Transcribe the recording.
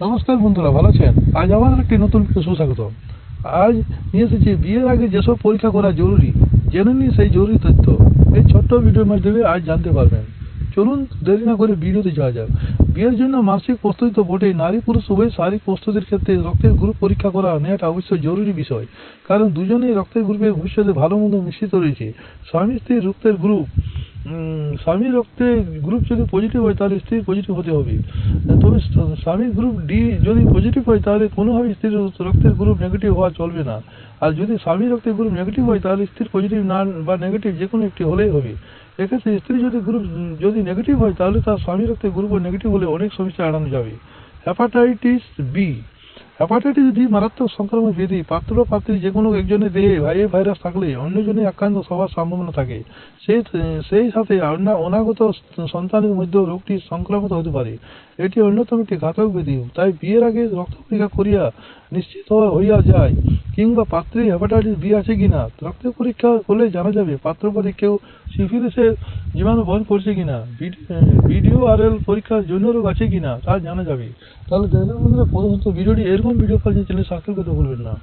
নমস্কার বন্ধুরা, ভালো আছেন? আজ আমাদের একটি নতুন ভিডিও সুস্বাগত। আজ নিয়ে এসেছি বিয়ের আগে যেসব পরীক্ষা করা জরুরি, জেনে নিন সেই জরুরি তথ্য। এই ছোট্ট ভিডিওর মাধ্যমে আজ জানতে পারবেন। চলুন দেরি না করে ভিডিওতে যাওয়া যাক। বিয়ের জন্য মানসিক প্রস্তুতি তো বটেই, নারী পুরুষ উভয় শারীরিক প্রস্তুতির ক্ষেত্রে রক্তের গ্রুপ পরীক্ষা করা নেওয়াটা অবশ্যই জরুরি বিষয়। কারণ দুজনেই রক্তের গ্রুপে ভবিষ্যতে ভালো মন্দ মিশ্রিত রয়েছে। স্বামী স্ত্রীর রক্তের গ্রুপ স্বামীর রক্তের গ্রুপ যদি পজিটিভ হয় তাহলে স্ত্রীর পজিটিভ হতে হবে। তবে স্বামীর গ্রুপ ডি যদি পজিটিভ হয় তাহলে কোনোভাবেই স্ত্রীর রক্তের গ্রুপ নেগেটিভ হওয়া চলবে না। আর যদি স্বামীর রক্তের গ্রুপ নেগেটিভ হয় তাহলে স্ত্রীর পজিটিভ না বা নেগেটিভ যে কোনো একটি হলেই হবে। এক্ষেত্রে স্ত্রী যদি নেগেটিভ হয় তাহলে তার স্বামীর রক্তের গ্রুপও নেগেটিভ হলে অনেক সমস্যা এড়ানো যাবে। Hepatitis B. হেপাটাইটিস বি মারাত্মক সংক্রমণ ব্যাধি। পাত্র পাত্রী যে কোনো একজনের দেহে এই ভাইরাস থাকলে অন্যজনের আক্রান্ত হওয়ার সম্ভাবনা থাকে। সেই সাথে অনাগত সন্তানের মধ্যেও রোগটি সংক্রামিত হতে পারে। এটি অন্যতম একটি ঘাতক ব্যাধি। তাই বিয়ের আগে রক্ত পরীক্ষা করিয়া নিশ্চিত হইয়া যায় কিংবা পাত্রী হেপাটাইটিস বি আছে কিনা। রক্ত পরীক্ষা করলে জানা যাবে পাত্রপদে কেউ সিফিলিসের জীবাণু বহন করছে কিনা। ভিডিওআরএল পরীক্ষার যৌন রোগ আছে কিনা তা জানা যাবে। তাহলে দেখবেন বন্ধুরা, প্রথমত ভিডিওটি এরকম ভিডিও পাওয়ার জন্য চ্যানেল সাবস্ক্রাইব করতে ভুলবেন না।